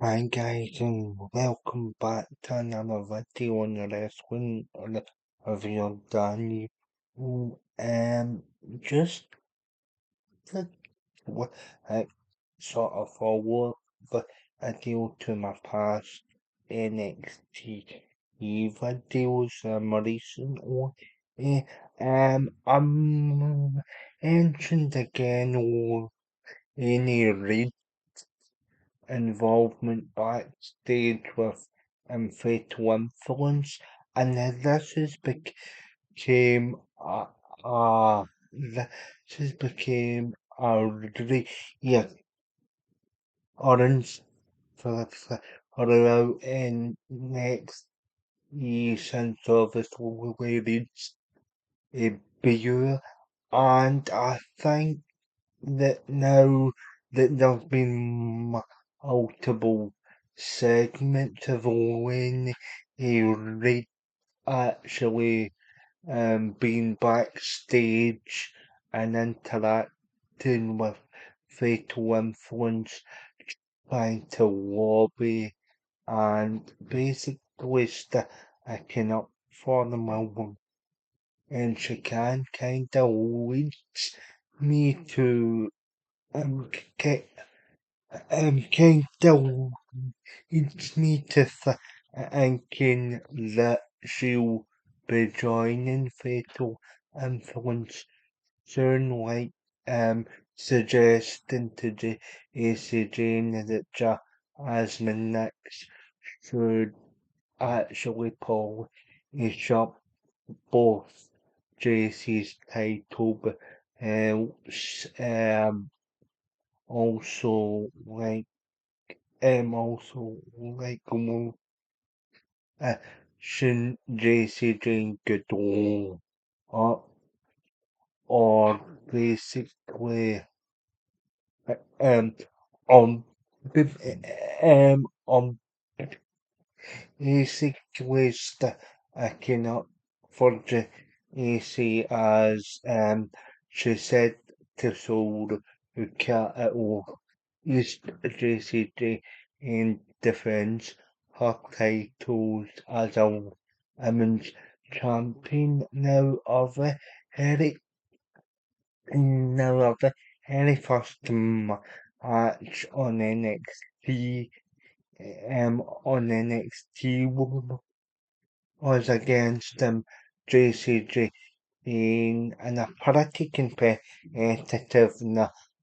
Hi guys and welcome back to another video on the wrestling review Danny. Just to uh, sort of forward the video to my past NXT videos recent one. I'm mentioned again or any read involvement backstage with Fatal Influence, and then became a, a this has became a yeah orange for around in next year since obviously reached a beer, and I think that now that there's been multiple segments of when Reid actually being backstage and interacting with Fatal Influence, trying to lobby and basically sticking up for them all. And she can kind of leads me to um, ki- kind of leads me to thinking that she'll be joining Fatal Influence soon, like suggesting to AC Jane that Jasmyn Nix should actually polish up both JC's title, but also uh, Shin JC Jane Goodall or or basically um on on basically stacking up for the AC as she said to Soul who can't at all use JCJ in defense her titles as a women's champion Eric now of the very first match on NXT on NXT was against JCJ in a pretty competitive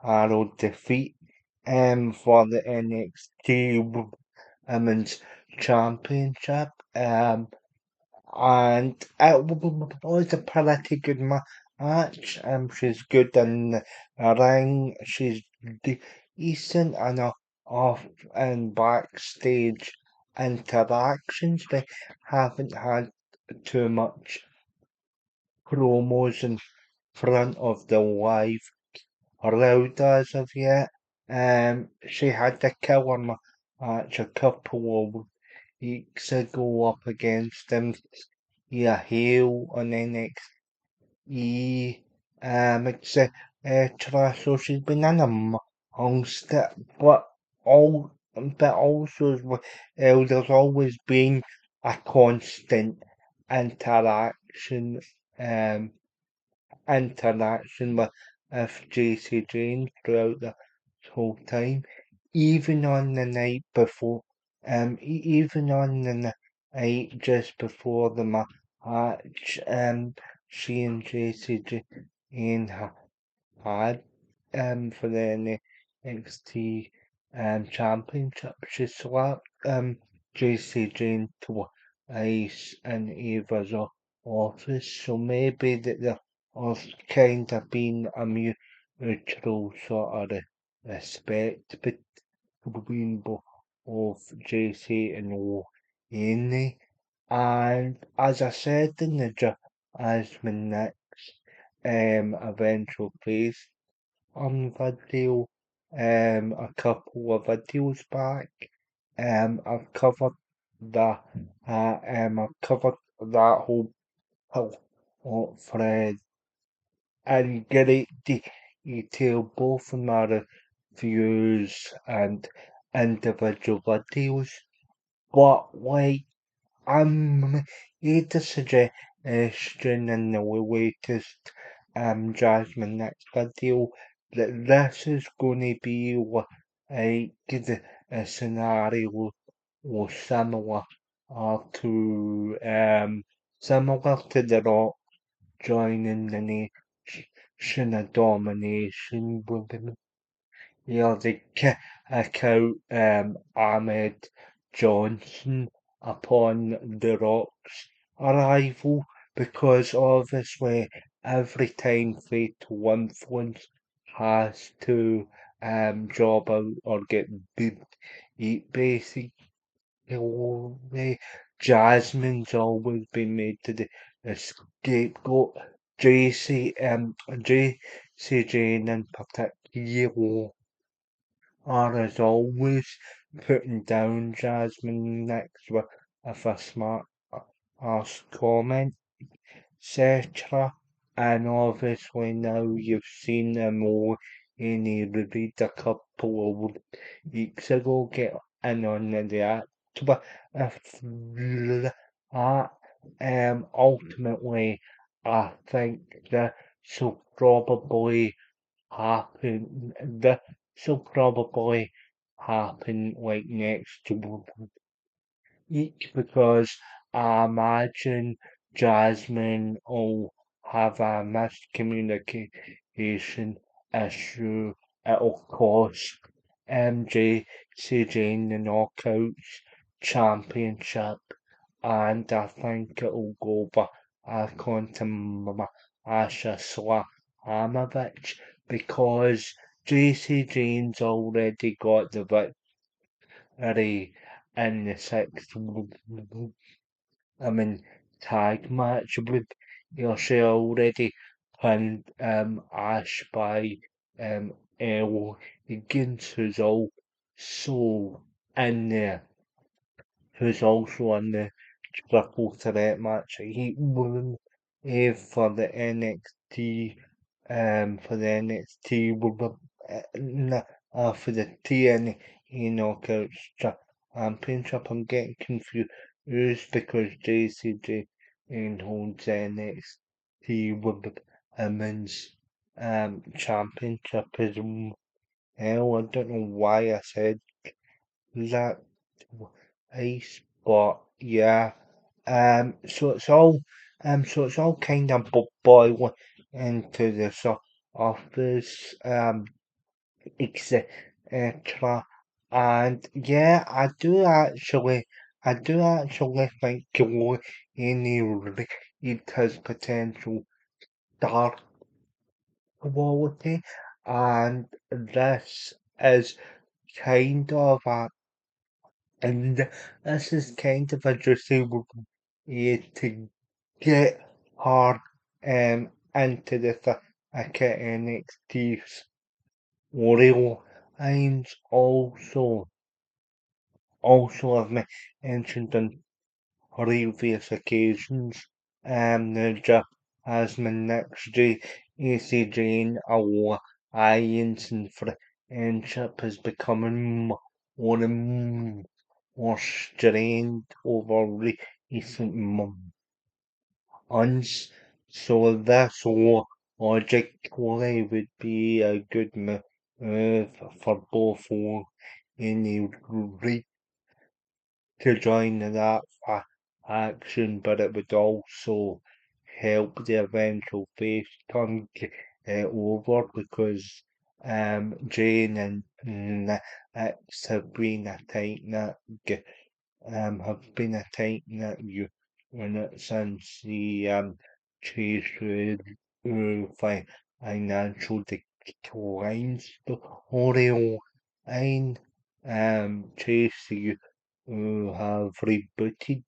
narrow defeat for the NXT Women's Championship. And it was a pretty good match. She's good in the ring. She's decent and off and backstage interactions. They haven't had too much promos in front of the live crowd as of yet. She had the killer match a couple of weeks ago up against heel on NXT. Etc. So she's been in amongst it, but also as well, there's always been a constant interaction um interaction with JC Jane throughout the whole time, even on the night before, even on the night just before the match, she and JC Jane had for the NXT championship. She slapped JC Jane twice in Ava's office, so maybe that there has kind of been a mutual sort of respect between both JC and Lainey. And as I said in the Jasmyn Nix eventual face on video a couple of videos back. I've covered that I've covered that whole thread in great detail both in my reviews and individual videos. But like I'm here to suggestion in the latest Jasmyn Nix video that this is gonna be like a scenario or similar to the Rock joining the Nation of Domination with him. Yeah, they kick out Ahmed Johnson upon the Rock's arrival because obviously every time Fatal Influence has to job out or get beat, basically Jasmine's always been made to the scapegoat. JC Jane in particular are as always putting down Jasmyn next with a smart ass comment, etc. And obviously now you've seen them all in a read a couple of weeks ago get in on the react. But if that ultimately I think this will probably this will probably happen like next week because I imagine Jasmine will have a miscommunication issue. It'll cost MJ Jane the Knockouts Championship, and I think it'll go back onto Asha Slamovich because JC Jane's already got the victory in the sixth I mean tag match with she already pinned Ash by Elle Higgins in the who's also in the triple threat match. He won for the NXT for the TNA Knockouts Championship. I'm getting confused because JCJ holds NXT Women's Championship as well. I don't know why I said that twice, but yeah. So it's all kind of boiling into the office, etc. And yeah, I do actually think any Reed has potential star quality, and this is kind of a and this is kind of a interesting to get her into the thick of NXT's real lines also have mentioned on previous occasions the Jasmyn Nix AC Jane alliance and friendship is becoming more and more strained over recent months. So this logically would be a good move for both any to join that action, but it would also help the eventual face turn over because Jane and X have been a tight knit unit since the chase through financial declines. The storyline chase have rebooted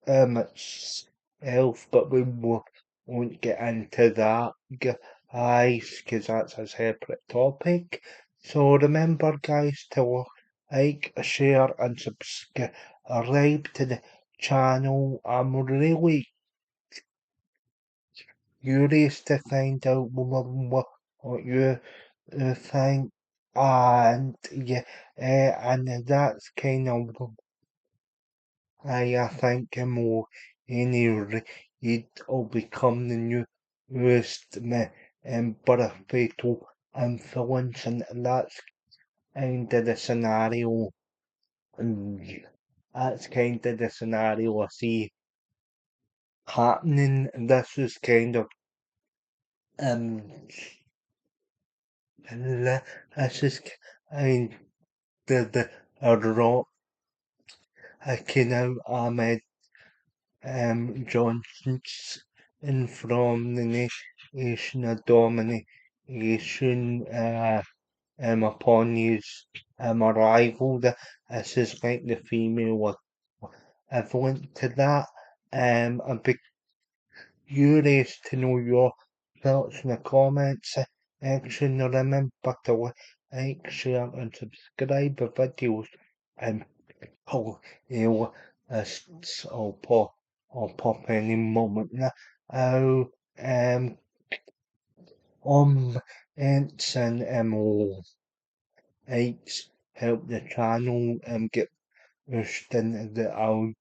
itself, but we won't get into that, guys, because that's a separate topic. So remember, guys, to like, share, and subscribe to the channel. I'm really curious to find out what you think. And yeah, and that's kind of I think more any it will become the newest but a fatal influence, and that's kind of the scenario. And that's kind of the scenario I see happening. This is kind of um, this is kind of the rock. I can out Ahmed Johnson's and from the nation of domination upon his arrival. This is like the female equivalent to that. I'd be curious to know your thoughts in the comments section. Remember to like, share, and subscribe the videos. And oh, you know, I'll pop any moment now. Oh, comments and likes help the channel get pushed into the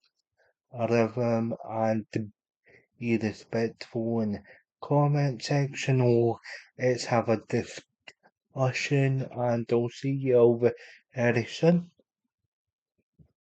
algorithm and to be respectful in the comment section, or let's have a discussion, and I'll see you over very soon.